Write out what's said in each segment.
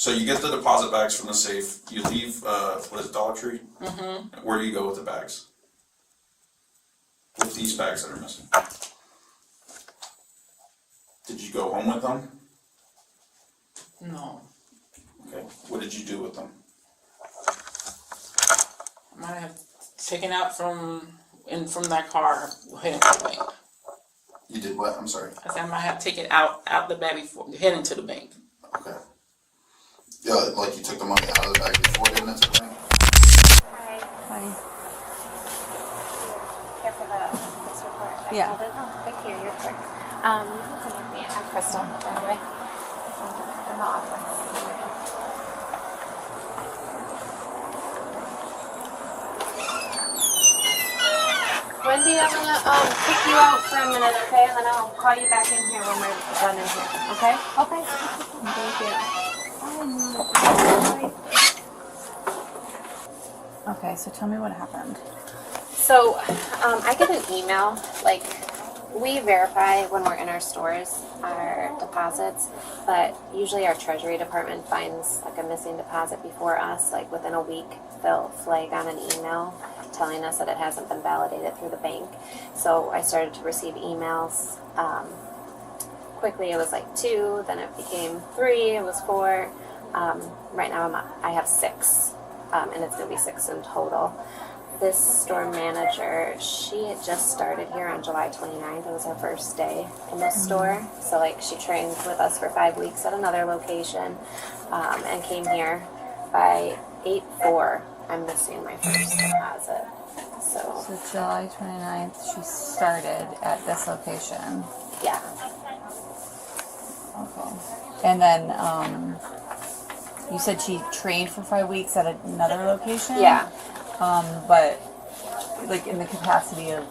So you get the deposit bags from the safe. You leave, what is it, Dollar Tree? Mm-hmm. Where do you go with the bags? With these bags that are missing. Did you go home with them? No. Okay. What did you do with them? I might have taken out from that car heading to the bank. You did what? I'm sorry. I said I might have taken out the bag before heading to the bank. Okay. Yeah, like you took the money out of the bag before heading into the bank? Hi. Hi. Here for this report. Yeah. Oh, thank you. Your report. You can come with me. I'm Crystal, by the way. In the office. Wendy, I'm gonna kick you out for a minute, okay? And then I'll call you back in here when we're done in here, okay? Okay. Thank you. Okay, so tell me what happened. So, I get an email, like, we verify when we're in our stores our deposits, but usually our treasury department finds like a missing deposit before us, like within a week, they'll flag on an email telling us that it hasn't been validated through the bank. So I started to receive emails. Quickly it was like 2, then it became 3, it was 4. Right now I have 6, and it's going to be 6 in total. This store manager, she had just started here on July 29th. It was her first day in this store. So like she trained with us for 5 weeks at another location, and came here by 8/4. I'm missing my first deposit. So July 29th, she started at this location. yeah. Okay. And then, you said she trained for 5 weeks at another location? Yeah. But, like, in the capacity of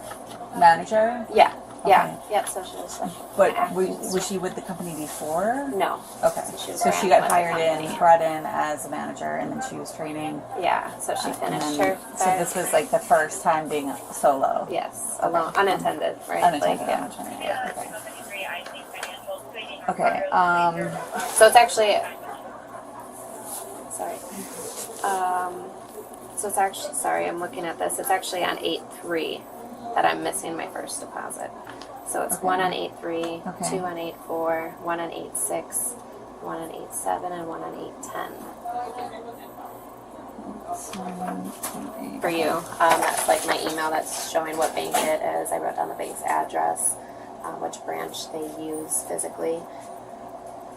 manager? Yeah. Yeah. Okay. Yep. So she was like. But was she with the company before? No. Okay. So She ran got with the hired in, company. brought in as a manager, and then she was training. Yeah. So she And finished then- her. So this was like the first time being solo? Yes. Okay. Alone. Unattended. Right. Unattended, Like, yeah. unattended. Yeah. Okay. So it's actually. Sorry. So it's actually, sorry, I'm looking at this. It's actually on 8/3 that I'm missing my first deposit. So it's Okay. 1 on 8/3, Okay. 2 on 8/4, 1 on 8/6, 1 on 8/7, and 1 on 8/10. For you, that's like my email that's showing what bank it is. I wrote down the bank's address, which branch they use physically,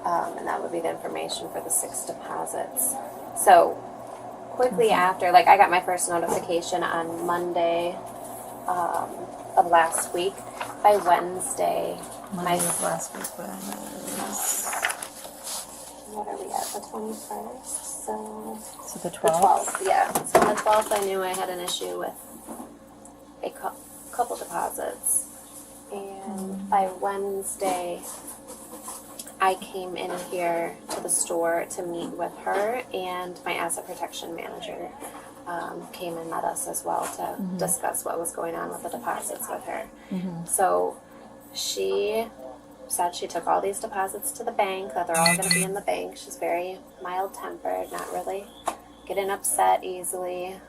and that would be the information for the 6 deposits. So quickly after, like I got my first notification on Monday of last week. By Wednesday, Monday was last week, but what are we at? The 21st. So the the 12th? 12th, yeah. So on the 12th, I knew I had an issue with a couple deposits. And by Wednesday, I came in here to the store to meet with her, and my asset protection manager came and met us as well to discuss what was going on with the deposits with her. So she said she took all these deposits to the bank, that they're all going to be in the bank. She's very mild-tempered, not really getting upset easily.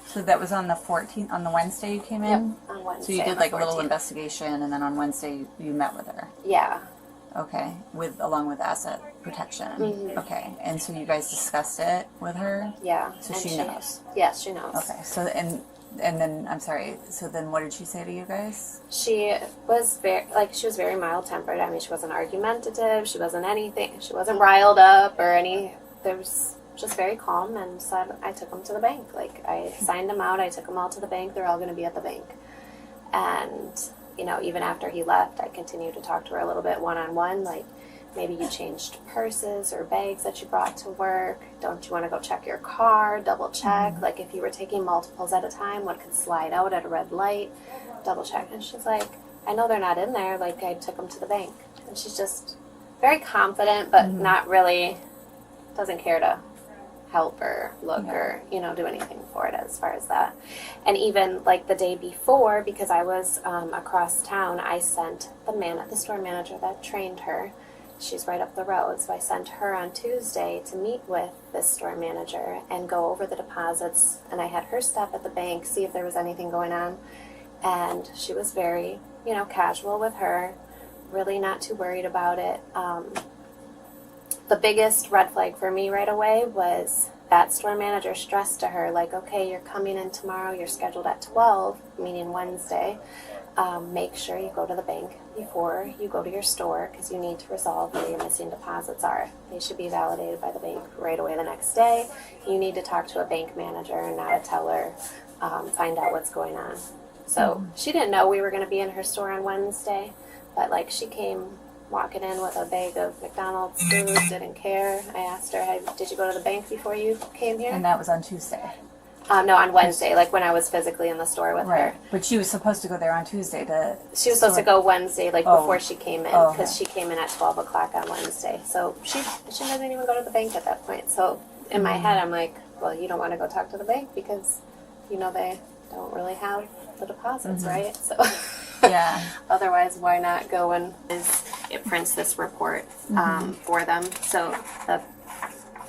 So that was on the 14th, on the Wednesday you came in? Yep, on Wednesday. So you on did the like a little 14th. investigation, and then on Wednesday you met with her? Yeah. Okay, along with asset protection. Mhm. Okay, and so you guys discussed it with her? Yeah. So and she knows? Yes, she knows. Okay, so and then, I'm sorry, so then what did she say to you guys? She was very mild-tempered. I mean, she wasn't argumentative. She wasn't anything. She wasn't riled up or any. There was just very calm, and said I took them to the bank. Like I signed them out. I took them all to the bank. They're all going to be at the bank. And even after he left, I continued to talk to her a little bit one-on-one. Like maybe you changed purses or bags that you brought to work. Don't you want to go check your car? Double check. Like if you were taking multiples at a time, what could slide out at a red light? Double check. And she's like, I know they're not in there. Like I took them to the bank. And she's just very confident, but not really, doesn't care to help or look or do anything for it as far as that. And even like the day before, because I was across town, I sent the store manager that trained her she's right up the road. So I sent her on Tuesday to meet with this store manager and go over the deposits. And I had her stop at the bank, see if there was anything going on. And she was very, casual with her, really not too worried about it. The biggest red flag for me right away was that store manager stressed to her, like, okay, you're coming in tomorrow, you're scheduled at 12, meaning Wednesday. Make sure you go to the bank before you go to your store because you need to resolve where your missing deposits are. They should be validated by the bank right away the next day. You need to talk to a bank manager and not a teller, find out what's going on. So she didn't know we were going to be in her store on Wednesday, but like she came walking in with a bag of McDonald's food, didn't care. I asked her, hey, did you go to the bank before you came here? And that was on Tuesday. No, on Wednesday, like when I was physically in the store with her. But she was supposed to go there on Tuesday to... She was supposed to go Wednesday, like before she came in, Oh, because she came in at 12 o'clock on Wednesday. So she doesn't even go to the bank at that point. So in my head, I'm like, well, you don't want to go talk to the bank because, they don't really have the deposits, right? So Yeah. otherwise, why not go and it prints this report for them. So the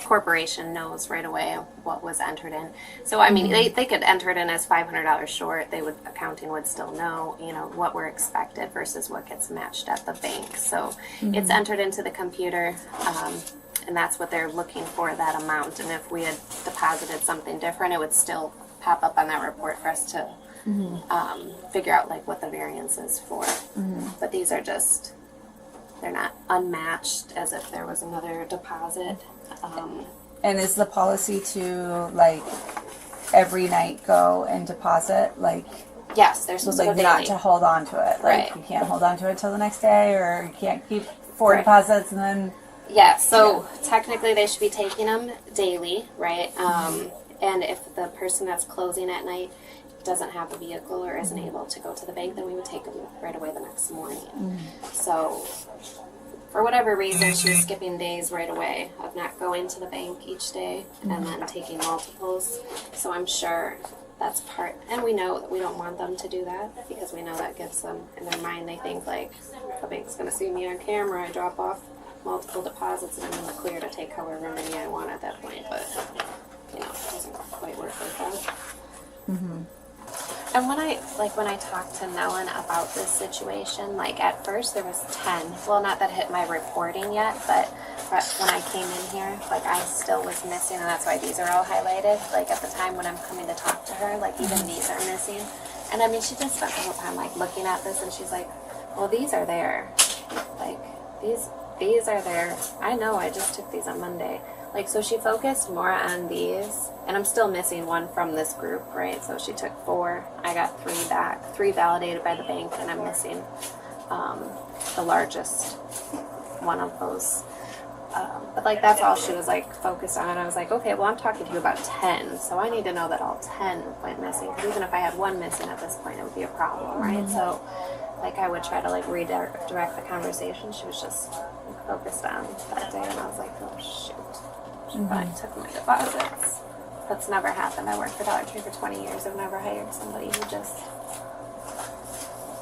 corporation knows right away what was entered in. So I mean, they could enter it in as $500 short. Accounting would still know, what we're expected versus what gets matched at the bank. So it's entered into the computer, and that's what they're looking for, that amount. And if we had deposited something different, it would still pop up on that report for us to figure out like what the variance is for. But these are just, they're not unmatched as if there was another deposit. And is the policy to, like, every night go and deposit? Like, Yes, they're supposed to go like not daily. to hold on to it. Like, Right. you can't hold on to it till the next day, or you can't keep 4 deposits and then... Yeah, so technically they should be taking them daily, right? And if the person that's closing at night doesn't have a vehicle or isn't able to go to the bank, then we would take them right away the next morning. So for whatever reason, she was skipping days right away of not going to the bank each day and then taking multiples. So I'm sure that's part, and we know that we don't want them to do that because we know that gives them, in their mind, they think like, the bank's going to see me on camera, I drop off multiple deposits and I'm in the clear to take however many I want at that point, but it doesn't quite work like that. And when I talked to Nellen about this situation, like at first there was 10. Well, not that hit my reporting yet, but when I came in here, like I still was missing, and that's why these are all highlighted. Like at the time when I'm coming to talk to her, like even these are missing. And I mean, she just spent the whole time like looking at this, and she's like, well, these are there. Like these are there. I know, I just took these on Monday. Like, so she focused more on these, and I'm still missing one from this group, right? So she took 4, I got 3 back, 3 validated by the bank, and I'm missing the largest one of those. But like, that's all she was like focused on. I was like, okay, well, I'm talking to you about 10, so I need to know that all 10 went missing, because even if I had 1 missing at this point, it would be a problem, right? So like, I would try to like redirect the conversation. She was just like, focused on that day, and I was like, oh shoot. But I took my deposits. That's never happened. I worked for Dollar Tree for 20 years. I've never hired somebody who just,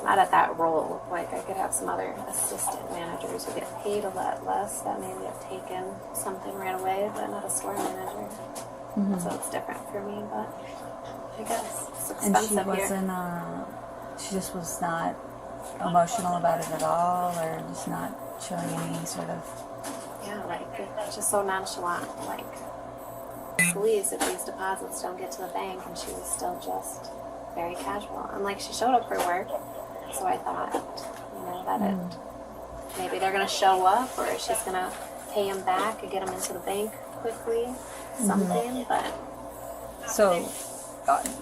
not at that role. Like, I could have some other assistant managers who get paid a lot less that maybe have taken something right away, but not a store manager. So it's different for me, but I guess it's And expensive she wasn't, she just was not emotional about it at all, or just not showing any sort of... Yeah, like, it's just so nonchalant. Like, please, if these deposits don't get to the bank, and she was still just very casual. And like, she showed up for work, so I thought, that maybe they're gonna show up, or she's gonna pay him back and get him into the bank quickly, something. But So,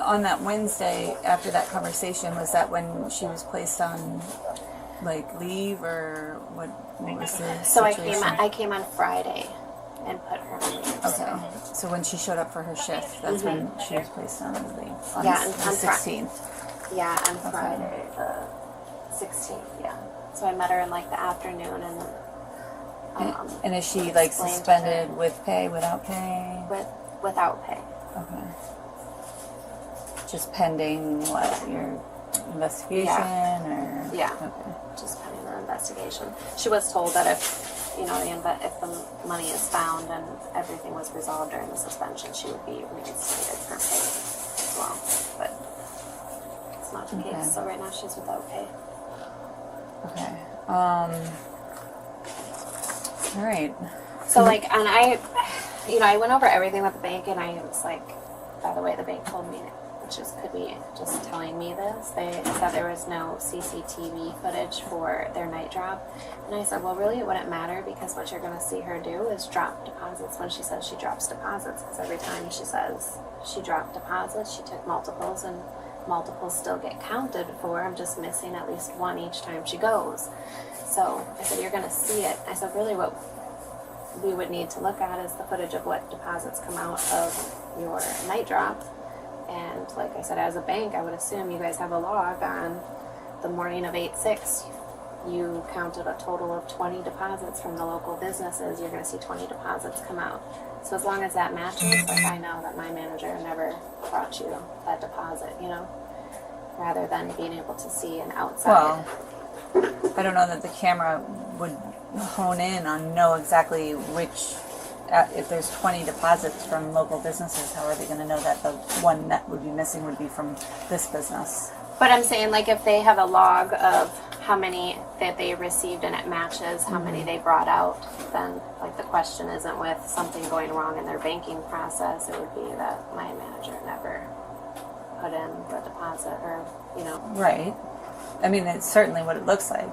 on that Wednesday, after that conversation, was that when she was placed on, like, leave, or what was the so situation? I came on Friday and put her on leave. Okay, so when she showed up for her shift, that's when she was placed on leave, on Yeah, the and on 16th. Yeah, on Friday the 16th. Yeah. So I met her in like the afternoon, and And is she, like, explained to her. suspended with pay, without pay? without pay. Okay. Just pending, what, your investigation, or? Yeah. Okay. Just pending the investigation. She was told that if you know what I mean? But if the money is found and everything was resolved during the suspension, she would be reinstated for pay as well. But it's not the case, so right now she's without pay. Okay. All right. So like, and I went over everything with the bank, and I was like, by the way, the bank told me, which is could be just telling me this. They said there was no CCTV footage for their night drop, and I said, well, really, it wouldn't matter because what you're going to see her do is drop deposits when she says she drops deposits. Because every time she says she dropped deposits, she took multiples, and multiples still get counted for. I'm just missing at least one each time she goes. So I said, you're going to see it. I said, really, what we would need to look at is the footage of what deposits come out of your night drop. And like I said, as a bank, I would assume you guys have a log on the morning of 8/6. You counted a total of 20 deposits from the local businesses. You're going to see 20 deposits come out. So as long as that matches, like I know that my manager never brought you that deposit, you know, rather than being able to see an outside. Well, I don't know that the camera would hone in on know exactly which. If there's 20 deposits from local businesses, how are they going to know that the one that would be missing would be from this business? But I'm saying, like, if they have a log of how many that they received and it matches how many they brought out, then, like, the question isn't with something going wrong in their banking process. It would be that my manager never put in the deposit or, you know. Right. I mean, it's certainly what it looks like.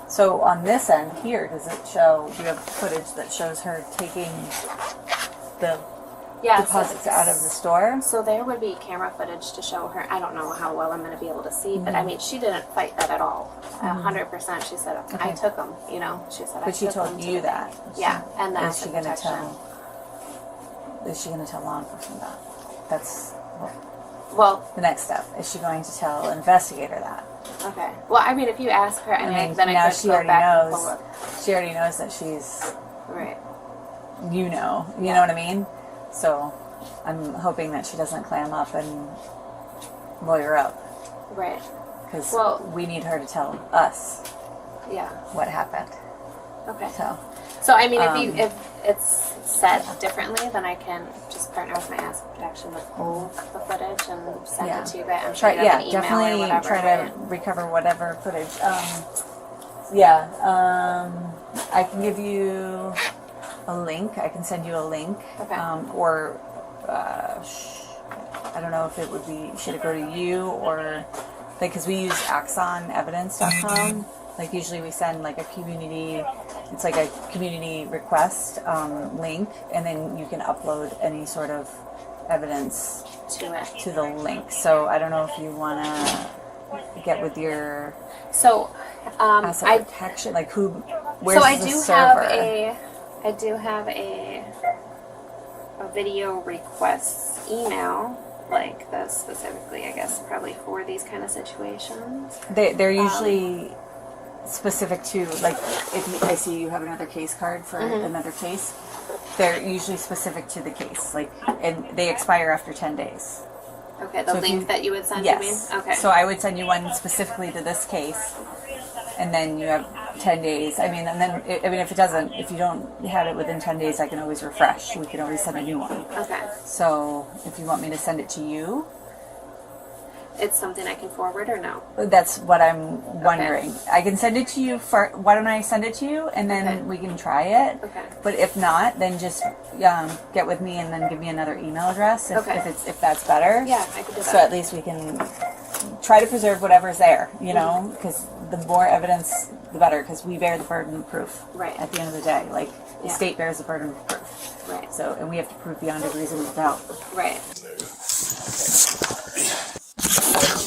So on this end here, does it show, do you have footage that shows her taking the deposits out of the store? So there would be camera footage to show her. I don't know how well I'm going to be able to see, but I mean, she didn't fight that at all. 100%. She said, I took them, you know. She said, But she told you that. Yeah, and that's Is she going to tell? Is she going to tell law enforcement that? That's well, the next step. Is she going to tell an investigator that? okay. Well, I mean, if you ask her, and I mean, then now I could she go already back and knows. pull it. She already knows that she's. Right. You know what I mean? So I'm hoping that she doesn't clam up and lawyer up. Right. Because Well, we need her to tell us yeah. what happened. Okay. So I mean, if it's said differently, then I can just partner with my asset protection to pull the footage and send it to you guys. I'm sure you have an email definitely or whatever. try to recover whatever footage. I can give you a link. I can send you a link. Okay. Or I don't know if it would be, should it go to you or, like, because we use axonevidence.com. Like, usually we send, like, a community, it's like a community request link, and then you can upload any sort of evidence to the link. So I don't know if you want to get with your asset protection, like where's the server? I do have a video requests email, like this specifically, I guess, probably for these kind of situations. They're usually specific to, like, if I see you have another case card for another case, they're usually specific to the case, like, and they expire after 10 days. Okay, the link that you would send yes. to me? Okay. So I would send you one specifically to this case, and then you have 10 days. I mean, and then, if you don't have it within 10 days, I can always refresh. We can always send a new one. Okay. So if you want me to send it to you, it's something I can forward or no? that's what I'm wondering. Okay. I can send it to you. Why don't I send it to you, and then we can try it. Okay. But if not, then just get with me and then give me another email address if that's better. Yeah, I could do that. So at least we can try to preserve whatever's there, you know, because the more evidence, the better, because we bear the burden of proof. Right. At the end of the day, like, the state bears the burden of proof. Right. So, and we have to prove beyond a reasonable doubt. Right.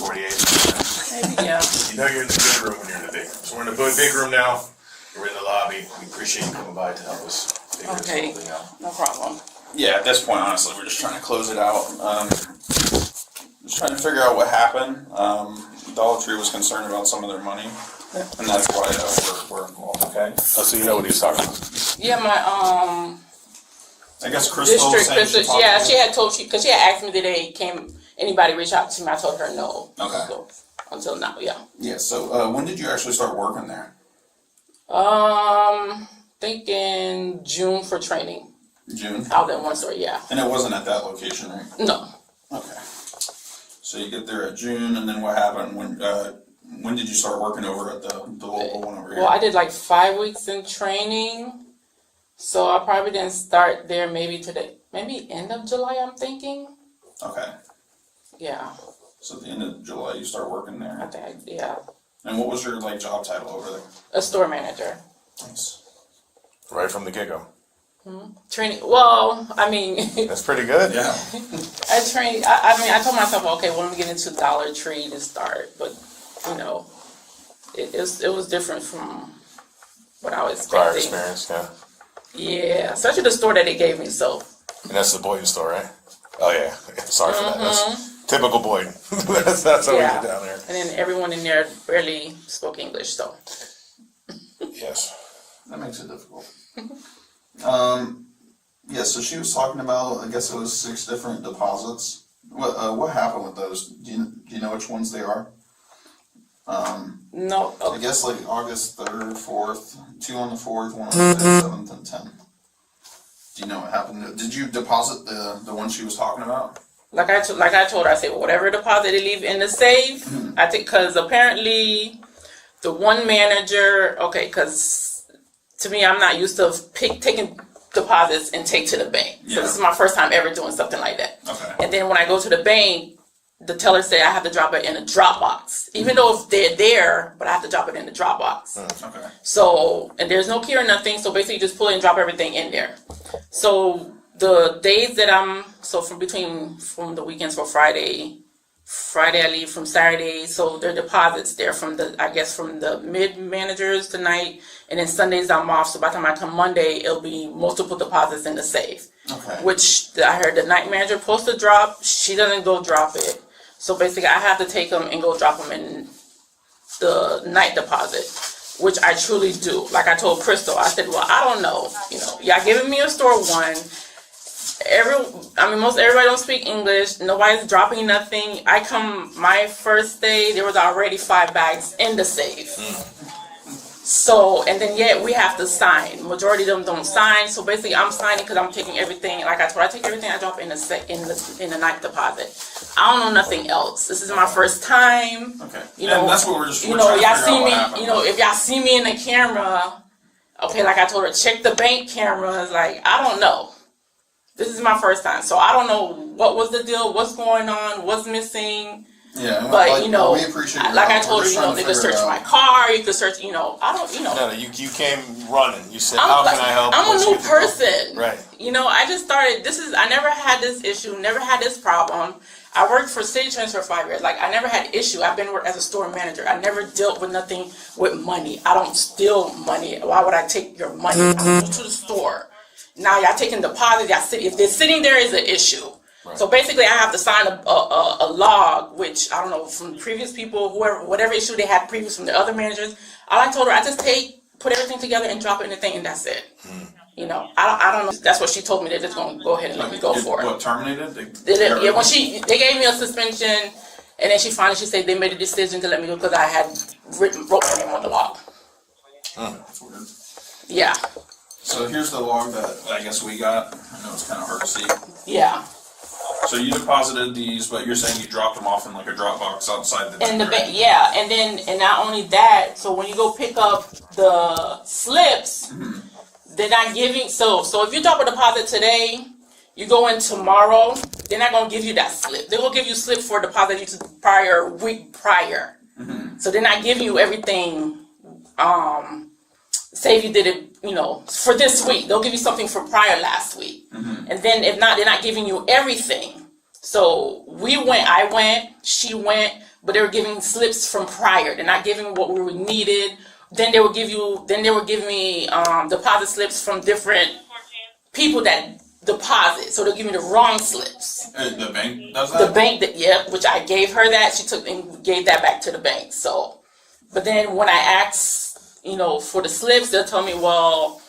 48. Yeah. You know you're in the good room when you're in the big room. So we're in the big room now. We're in the lobby. We appreciate you coming by to help us figure this whole thing out. No problem. Yeah, at this point, honestly, we're just trying to close it out. Just trying to figure out what happened. Dollar Tree was concerned about some of their money, and that's why we're involved. Okay. Oh, so you know what he was talking about. Yeah, my I guess Crystal. Crystal, she had told you because she had asked me today, anybody reach out to me? I told her no. Okay. So, until now, yeah. Yeah. So when did you actually start working there? thinking June for training. June? Out in one store, yeah. And it wasn't at that location, right? No. Okay. So you get there at June, and then what happened? When did you start working over at the local one over here? Well, I did like 5 weeks in training. So I probably didn't start there maybe end of July, I'm thinking. Okay. Yeah. So at the end of July, you start working there. I think, yeah. And what was your job title over there? A store manager. Nice. Right from the get-go. Training, well, I mean, That's pretty good. Yeah. I told myself, okay, when we get into Dollar Tree to start, but, you know, it was different from what I was Prior expecting. experience, yeah. Yeah, especially the store that they gave me, so. And that's the Boyden store, right? Oh yeah. Sorry for that. That's typical Boyden. that's what we Yeah. did down there. And then everyone in there barely spoke English, so. Yes. That makes it difficult. Yeah, so she was talking about, I guess it was 6 different deposits. What happened with those? Do you know which ones they are? No, I guess August 3rd, 4th, 2 on the 4th, 1 on the 5th, 7th, and 10th. Do you know what happened? Did you deposit the one she was talking about? like I told her, I said, whatever deposit they leave in the safe, I think, because apparently the one manager, okay, because to me, I'm not used to taking deposits and take to the bank. So Yeah. this is my first time ever doing something like that. Okay. And then when I go to the bank, the teller said I have to drop it in a drop box, even though if they're there, but I have to drop it in the drop box. Okay. So, and there's no key or nothing, so basically you just pull it and drop everything in there. So the days that from the weekends for Friday I leave from Saturday, so there are deposits there from the mid managers tonight, and then Sundays I'm off, so by the time I come Monday, it'll be multiple deposits in the safe. Okay. Which I heard the night manager supposed to drop, she doesn't go drop it. So basically I have to take them and go drop them in the night deposit, which I truly do. Like I told Crystal, I said, well, I don't know, y'all giving me a store one. Most everybody don't speak English. Nobody's dropping nothing. My first day, there was already 5 bags in the safe. So, and then yet we have to sign. Majority of them don't sign. So basically, I'm signing because I'm taking everything. Like I told her, I take everything I drop in the night deposit. I don't know nothing else. This is my first time. Okay. And that's what we're trying to y'all figure see out me. what happened. If y'all see me in the camera, okay, like I told her, check the bank cameras. Like I don't know. This is my first time, so I don't know what was the deal, what's going on, what's missing. Yeah, but we appreciate like I your told help. her, they could search my car, you could search, I don't, No, you came running. You said, how can I help? I'm a What's new your- person. Right. I just started, I never had this issue, never had this problem. I worked for City Trends for 5 years. Like, I never had issue. I've been working as a store manager. I never dealt with nothing with money. I don't steal money. Why would I take your money? I go to the store. Now y'all taking deposits. If they're sitting there is an issue. Right. So basically, I have to sign a log, which I don't know from previous people, whatever issue they had previous from the other managers. All I told her, I just put everything together and drop it in the thing, and that's it. I don't know. That's what she told me. They're just gonna go ahead and let me go for it. What, terminated? Yeah, when they gave me a suspension, and then she said they made a decision to let me go because I had wrote my name on the log. That's weird. Yeah. So here's the log that I guess we got. I know it's kind of hard to see. Yeah. So you deposited these, but you're saying you dropped them off in like a drop box outside the And bank, right? yeah, and not only that, so when you go pick up the slips, they're not giving, so if you drop a deposit today, you go in tomorrow, they're not going to give you that slip. They're going to give you a slip for a deposit week prior. So they're not giving you everything, say if you did it, for this week, they'll give you something from prior last week. And then if not, they're not giving you everything. So I went, she went, but they were giving slips from prior. They're not giving what we needed. Then they would give me deposit slips from different people that deposit. So they'll give me the wrong slips. The bank does that? The bank which I gave her that, she took and gave that back to the bank. So, but then when I asked, for the slips, they'll tell me, well,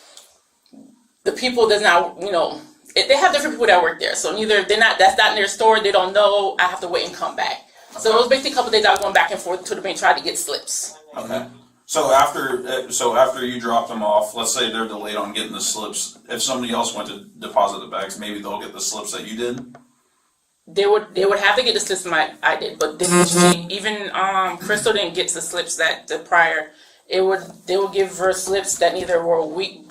the people does not, they have different people that work there. So that's not in their store. They don't know. I have to wait and come back. So it was basically a couple of days I was going back and forth to the bank trying to get slips. Okay. So after you drop them off, let's say they're delayed on getting the slips. If somebody else went to deposit the bags, maybe they'll get the slips that you did. They would have to get the slips I did, but even Crystal didn't get the slips that the prior. They would give her slips that either were a week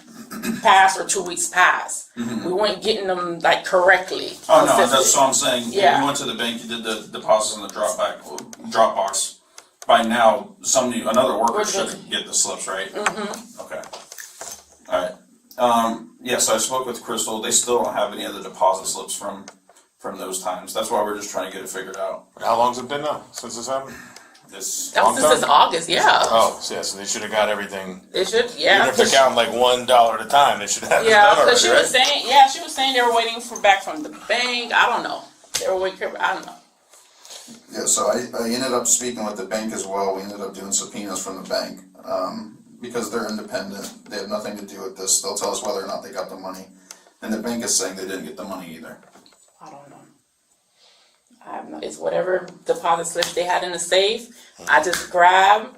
past or 2 weeks past. We weren't getting them like correctly. Oh no, that's what I'm saying. Yeah. You went to the bank, you did the deposits in the drop box. By now, another worker should get the slips, right? Okay. All right. Yes, I spoke with Crystal. They still don't have any of the deposit slips from those times. That's why we're just trying to get it figured out. How long's it been now since this happened? That was since August, yeah. Oh, so yeah, so they should have got everything. They should, yeah. Even if they're counting like $1 at a time, they should have it Yeah, done already, because she was saying they were waiting back from the bank. I don't know. They were waiting. I don't know. Yeah, so I ended up speaking with the bank as well. We ended up doing subpoenas from the bank because they're independent. They have nothing to do with this. They'll tell us whether or not they got the money. And the bank is saying they didn't get the money either. I don't know. I have no. It's whatever deposit slip they had in the safe. I just grab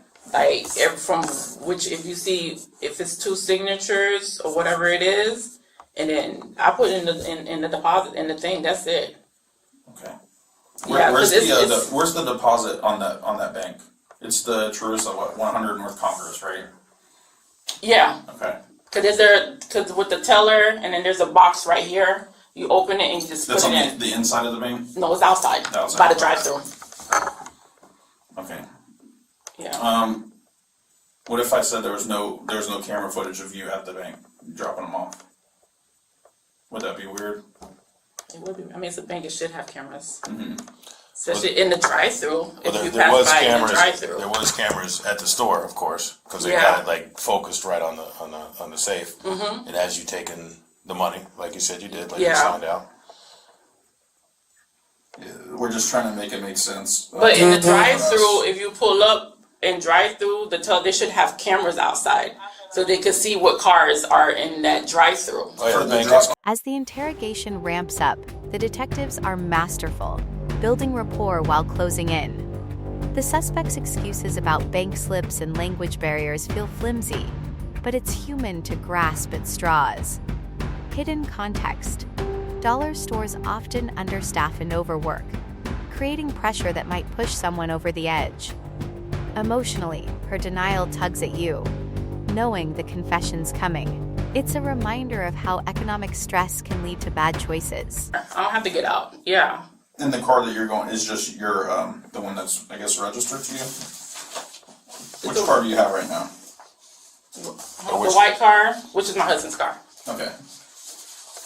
from which if you see if it's 2 signatures or whatever it is, and then I put in the deposit in the thing. That's it. Okay. Where's the deposit on that bank? It's the Teresa 100 North Congress, right? Yeah. Okay. Because with the teller and then there's a box right here. You open it and you just put it in. That's on the inside of the bank? No, it's outside. By the drive-thru. Okay. Yeah. What if I said there was no camera footage of you at the bank dropping them off? Would that be weird? It would be. I mean, it's a bank. It should have cameras. Especially in the drive-thru. Well, If you pass by in the drive-thru. There was cameras at the store, of course, because they got it like focused right on the safe. And as you taken the money, like you said you did, like you signed out. Yeah, we're just trying to make it make sense. But in the drive-thru, if you pull up and drive-thru, they should have cameras outside so they could see what cars are in that drive-thru. As the interrogation ramps up, the detectives are masterful, building rapport while closing in. The suspect's excuses about bank slips and language barriers feel flimsy, but it's human to grasp at straws. Hidden context. Dollar stores often understaff and overwork, creating pressure that might push someone over the edge. Emotionally, her denial tugs at you, knowing the confession's coming. It's a reminder of how economic stress can lead to bad choices. I don't have to get out. Yeah. And the car that you're going is just your the one that's I guess registered to you. Which car do you have right now? The white car, which is my husband's car. Okay.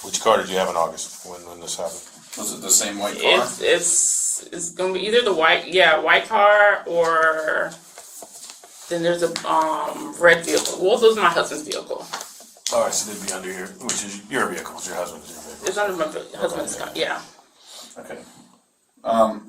Which car did you have in August when this happened? Was it the same white car? It's gonna be either the white car or then there's a red vehicle. Well, this is my husband's vehicle. All right, so they'd be under here, which is your vehicle. It's your husband's vehicle. It's under my husband's car. Yeah. Okay.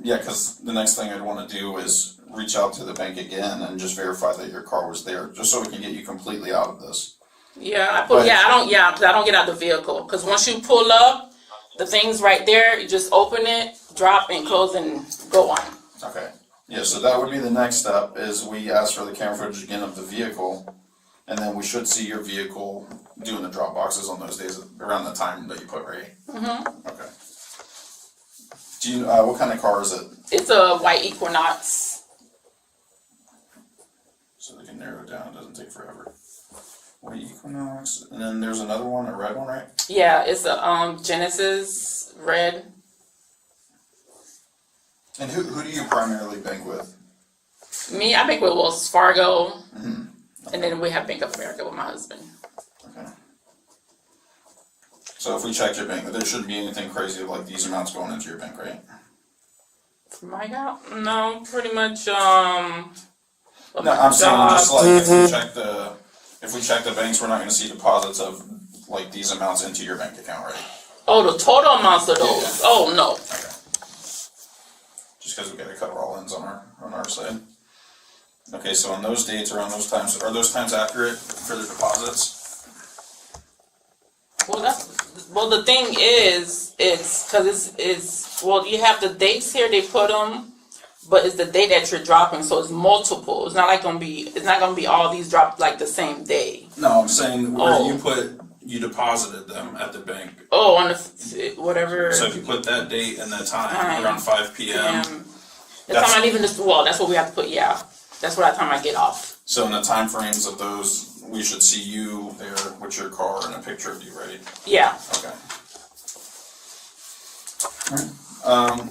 Yeah, because the next thing I'd want to do is reach out to the bank again and just verify that your car was there, just so we can get you completely out of this. Yeah, because I don't get out the vehicle. Because once you pull up, the thing's right there. You just open it, drop, and close, and go on. Okay. Yeah, so that would be the next step. Is we ask for the camera footage again of the vehicle, and then we should see your vehicle doing the drop boxes on those days around the time that you put right. Okay. Do you what kind of car is it? It's a white Equinox. So they can narrow it down. It doesn't take forever. White Equinox, and then there's another one, a red one, right? Yeah, it's a Genesis red. And who do you primarily bank with? Me, I bank with Wells Fargo, and then we have Bank of America with my husband. Okay. So if we checked your bank, there shouldn't be anything crazy like these amounts going into your bank, right? For my account? No, pretty much. No, I'm saying just like if we check the banks, we're not going to see deposits of like these amounts into your bank account, right? Oh, the total amounts of those? Yeah. Oh, no. Okay. Just because we got to cover all ins on our side. Okay, so on those dates or on those times, are those times accurate for the deposits? Well, the thing is, it's because it's you have the dates here. They put them, but it's the day that you're dropping, so it's multiple. It's not gonna be all these dropped like the same day. No, I'm saying where Oh. you deposited them at the bank. Oh, on the whatever. So if you put that date and that time around 5 p.m. The time I leave in this, well, that's what we have to put. Yeah, that's what time I get off. So in the time frames of those, we should see you there with your car and a picture of you, right? Yeah. Okay.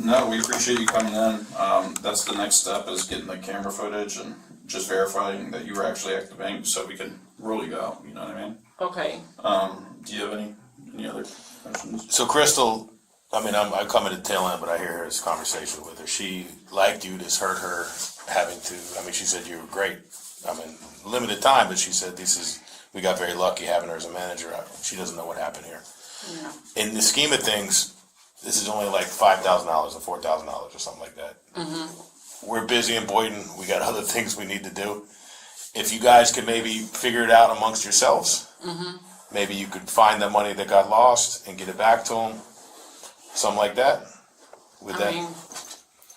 No, we appreciate you coming in. That's the next step, is getting the camera footage and just verifying that you were actually at the bank so we can rule you out, you know what I mean? Okay. Do you have any other questions? So Crystal, I mean, I'm coming to the tail end, but I hear this conversation with her. She, like you, this hurt her having to, I mean, she said you were great. I mean, limited time, but she said we got very lucky having her as a manager. She doesn't know what happened here. Yeah. In the scheme of things, this is only like $5,000 or $4,000 or something like that. Mm-hmm. We're busy in Boynton. We got other things we need to do. If you guys could maybe figure it out amongst yourselves, maybe you could find the money that got lost and get it back to them, something like that. I mean,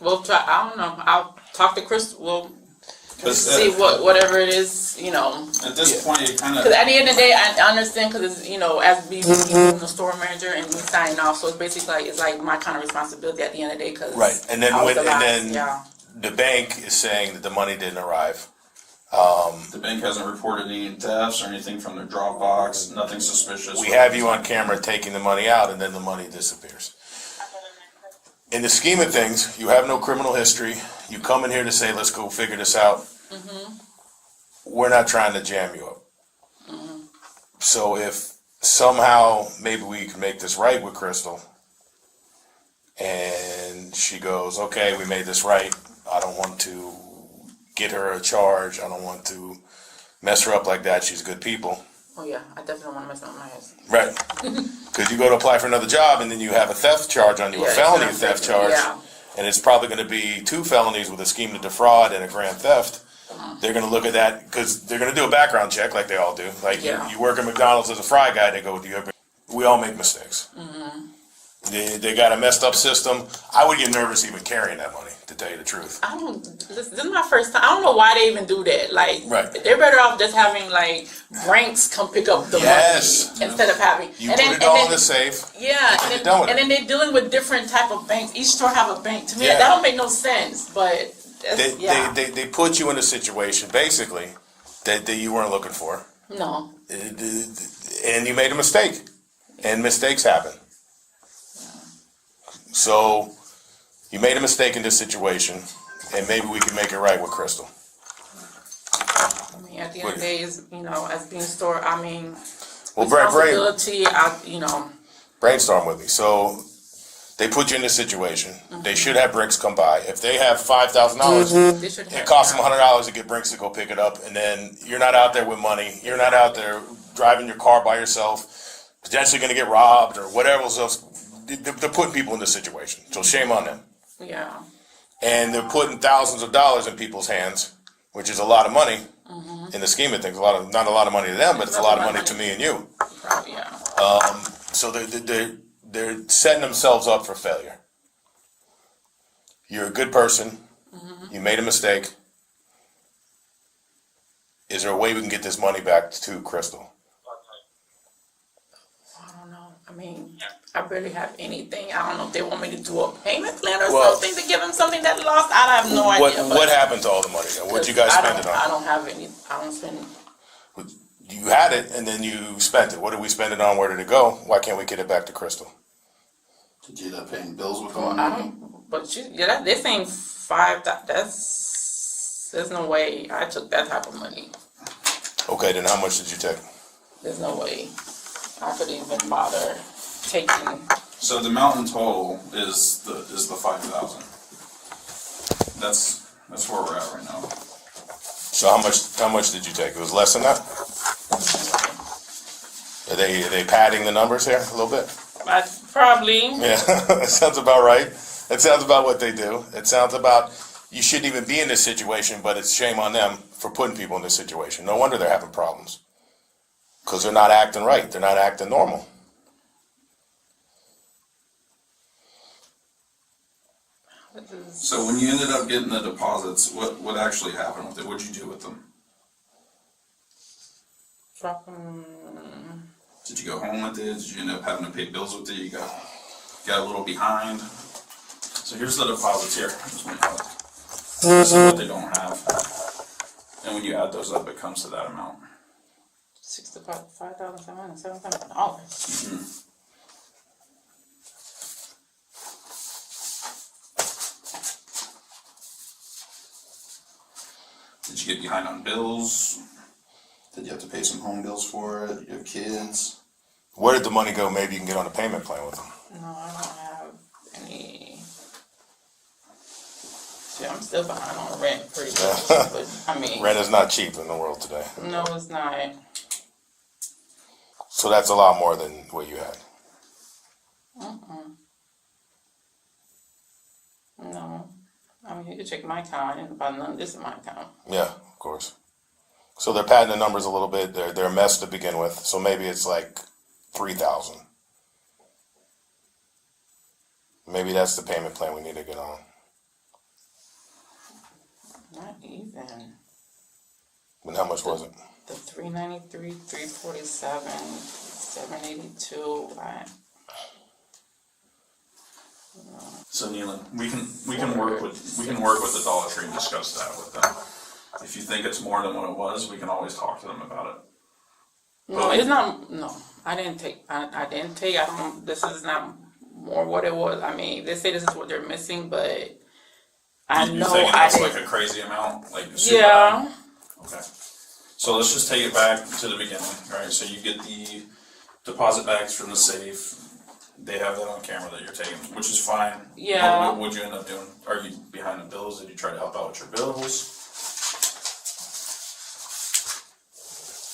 we'll try. I don't know. I'll talk to Chris. We'll see whatever it is. You know. At this point, it kind of. Because at the end of the day, I understand, because it's, as being the store manager and me signing off, so it's basically it's like my kind of responsibility at the end of the day. Cause right, and then yeah. The bank is saying that the money didn't arrive. The bank hasn't reported any thefts or anything from their Dropbox. Nothing suspicious. We have you on camera taking the money out, and then the money disappears. In the scheme of things, you have no criminal history. You come in here to say, let's go figure this out. Mm-hmm. We're not trying to jam you up. Mm-hmm. So if somehow maybe we can make this right with Crystal, and she goes, okay, we made this right. I don't want to get her a charge. I don't want to mess her up like that. She's good people. Oh yeah, I definitely don't want to mess up my ass. Right. Because you go to apply for another job and then you have a theft charge on you, a felony theft charge, and it's probably going to be 2 felonies with a scheme to defraud and a grand theft. They're going to look at that because they're going to do a background check like they all do. Like you work at McDonald's as a fry guy, they go, we all make mistakes. Mm-hmm. They got a messed up system. I would get nervous even carrying that money, to tell you the truth. This is my first time. I don't know why they even do that. Like, they're better off just having like ranks come pick up the money instead of having. You put it all in the safe. Yeah, and then they're dealing with different type of banks. Each store have a bank. To me, that don't make no sense. But they put you in a situation basically that you weren't looking for. No. And you made a mistake, and mistakes happen. So you made a mistake in this situation, and maybe we can make it right with Crystal. I mean, at the end of the day, is as being store, I mean, well, responsibility. Brainstorm with me. So they put you in this situation. Mm-hmm. They should have Brinks come by. If they have $5,000, it costs them $100 to get Brinks to go pick it up, and then you're not out there with money. You're not out there driving your car by yourself, potentially going to get robbed or whatever else. They're putting people in this situation, so shame on them. Yeah. And they're putting thousands of dollars in people's hands, which is a lot of money in the scheme of things. Not a lot of money to them, but it's a lot of money to me and you. Yeah. So they're setting themselves up for failure. You're a good person. You made a mistake. Is there a way we can get this money back to Crystal? I don't know. I mean, I barely have anything. I don't know if they want me to do a payment plan or something to give them something that lost. I have no idea. What happened to all the money? What'd you guys spend it on? I don't have any. I don't spend. You had it and then you spent it. What did we spend it on? Where did it go? Why can't we get it back to Crystal? Did you end up paying bills with going? I don't. But they're saying $5. There's no way I took that type of money. Okay, then how much did you take? There's no way I could even bother taking. So the mountain total is the 5,000. That's where we're at right now. So how much did you take? It was less than that? Are they padding the numbers here a little bit? Probably. Yeah, that sounds about right. That sounds about what they do. It sounds about you shouldn't even be in this situation, but it's shame on them for putting people in this situation. No wonder they're having problems. Because they're not acting right. They're not acting normal. So when you ended up getting the deposits, what actually happened with it? What'd you do with them? Drop them. Did you go home with it? Did you end up having to pay bills with it? You got a little behind. So here's the deposits here. This is what they don't have. And when you add those up, it comes to that amount. $5,707. Did you get behind on bills? Did you have to pay some home bills for it? You have kids? Where did the money go? Maybe you can get on a payment plan with them. No, I don't have any. See, I'm still behind on rent pretty much. But, I mean, Rent is not cheap in the world today. no, it's not. So that's a lot more than what you had. No. I mean, you can check my account. I didn't buy none of this in my account. Yeah, of course. So they're padding the numbers a little bit. They're a mess to begin with. So maybe it's like 3,000. Maybe that's the payment plan we need to get on. Not even. And how much was it? The 393, 347, 782. So Neelan, we can work with the Dollar Tree and discuss that with them. If you think it's more than what it was, we can always talk to them about it. No, it's not. No, I didn't take. I didn't take. I don't. This is not more what it was. I mean, they say this is what they're missing, but I You know think I that's didn't. like a crazy amount? Like super Yeah. high? Okay. So let's just take it back to the beginning, right? So you get the deposit bags from the safe. They have that on camera that you're taking, which is fine. Yeah. What would you end up doing? Are you behind the bills? Did you try to help out with your bills?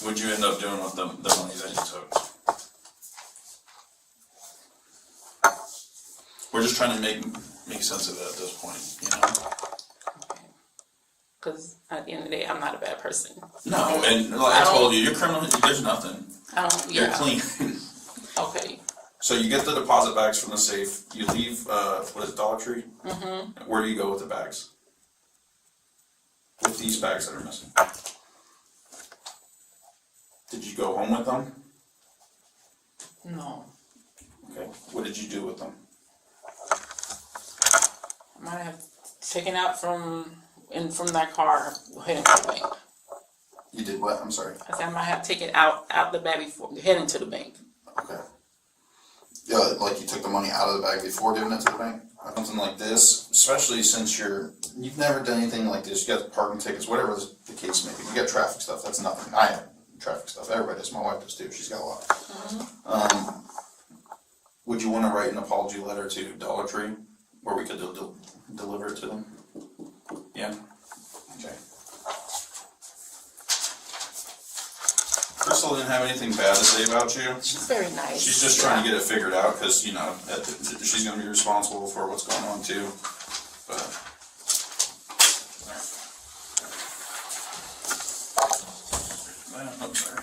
What'd you end up doing with the money that you took? We're just trying to make sense of it at this point, you know? Because at the end of the day, I'm not a bad person. No, and like I told you, you're criminal. There's nothing. I don't. You're Yeah. clean. Okay. So you get the deposit bags from the safe. You leave. What is it, Dollar Tree? Mm-hmm. Where do you go with the bags? With these bags that are missing. Did you go home with them? No. Okay. What did you do with them? I might have taken out from that car heading to the bank. You did what? I'm sorry. I said I might have taken out the bag before heading to the bank. Okay. Yeah, like you took the money out of the bag before giving it to the bank? Something like this, especially since you've never done anything like this. You got parking tickets, whatever the case may be. You got traffic stuff, that's nothing. I have traffic stuff. Everybody does. My wife does too. She's got a lot. Would you want to write an apology letter to Dollar Tree where we could deliver it to them? Yeah? Okay. Crystal didn't have anything bad to say about you. She's very nice. She's just trying to get it figured out because, you know, she's going to be responsible for what's going on too. But. I'm sorry.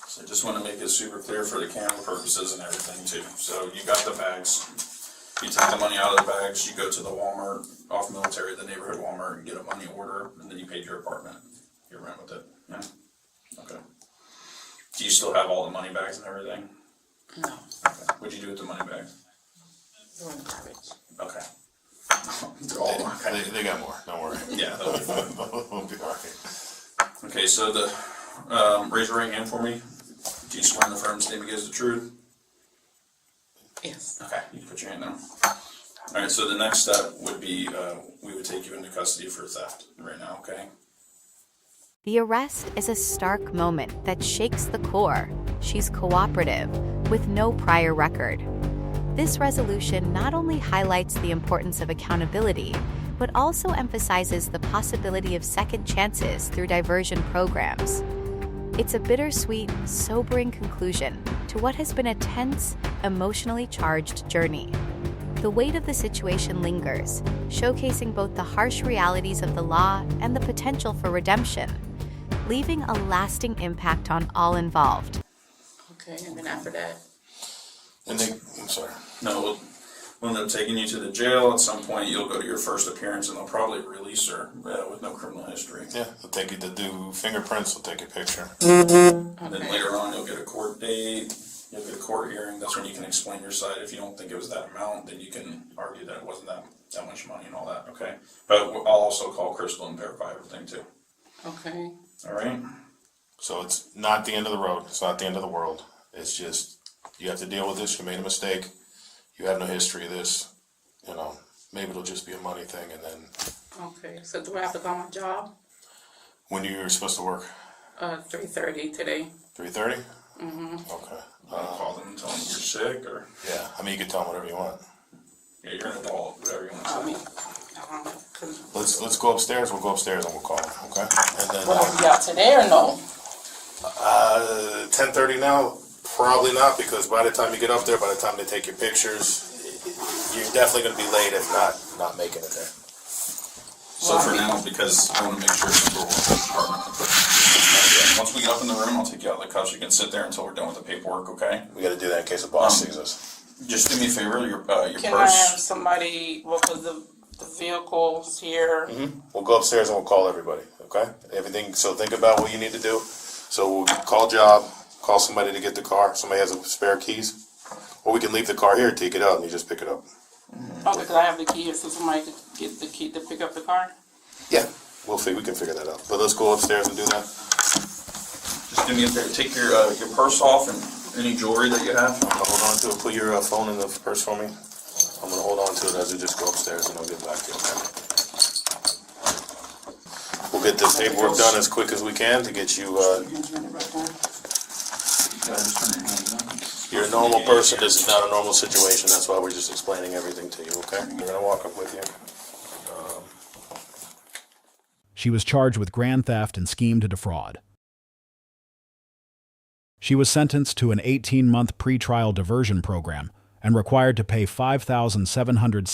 So I just want to make it super clear for the camera purposes and everything too. So you got the bags. You take the money out of the bags, you go to the Walmart, off Military, the neighborhood Walmart, and get a money order, and then you paid your apartment, your rent with it. Yeah? Okay. Do you still have all the money bags and everything? No. Okay. What'd you do with the money bags? They're in the garbage. Okay. They're all okay. They got more. Don't worry. Yeah, that'll be fine. We'll be all right. Okay, so raise your right hand for me. Do you swear in the firm statement gives the truth? Yes. Okay, you can put your hand down. Alright, so the next step would be, we would take you into custody for theft right now, okay? The arrest is a stark moment that shakes the core. She's cooperative, with no prior record. This resolution not only highlights the importance of accountability, but also emphasizes the possibility of second chances through diversion programs. It's a bittersweet, sobering conclusion to what has been a tense, emotionally charged journey. the weight of the situation lingers, showcasing both the harsh realities of the law and the potential for redemption, leaving a lasting impact on all involved. Okay, and then after that, And I'm sorry. No, we'll end up taking you to the jail. At some point, you'll go to your first appearance, and they'll probably release her with no criminal history. Yeah, they'll take you to do fingerprints, they'll take your picture. And then later on, you'll get a court date. You'll get a court hearing. That's when you can explain your side. If you don't think it was that amount, then you can argue that it wasn't that much money and all that. Okay, but I'll also call Crystal and verify everything too. okay. All right. So it's not the end of the road, it's not the end of the world. It's just, you have to deal with this, you made a mistake, you have no history of this, maybe it'll just be a money thing, and then, Okay, so do I have to go on my job? when you're supposed to work? 3:30 today. 3:30? Okay. Call them and tell them you're sick, or Yeah, I mean, you can tell them whatever you want. yeah, you're an adult, whatever you want to say. I mean, 'cause Let's go upstairs, we'll go upstairs and we'll call them, okay? And then, will it be out today or no? 10:30 now? Probably not, because by the time you get up there, by the time they take your pictures, you're definitely gonna be late, if not making it there. So for now, because I want to make sure people will the department to put. Once we get up in the room, I'll take you out of the cuffs. You can sit there until we're done with the paperwork, okay? We gotta do that in case the boss sees us. Just do me a favor, your Can I have purse. somebody, because the vehicle's here? We'll go upstairs and we'll call everybody, okay? Everything, so think about what you need to do. So we'll call Job, call somebody to get the car, somebody has a spare keys. Or we can leave the car here, take it out, and you just pick it up. Okay, because I have the key, so somebody could get the key to pick up the car? Yeah, we can figure that out. But let's go upstairs and do that. Just do me a favor, take your purse off and any jewelry that you have. I'm gonna hold on to it, put your phone in the purse for me. I'm gonna hold on to it as we just go upstairs and I'll get back to you, okay? We'll get this paperwork done as quick as we can to get you, you're a normal person, this is not a normal situation, that's why we're just explaining everything to you, okay? We're gonna walk up with you. She was charged with grand theft and scheme to defraud. She was sentenced to an 18-month pretrial diversion program and required to pay $5,770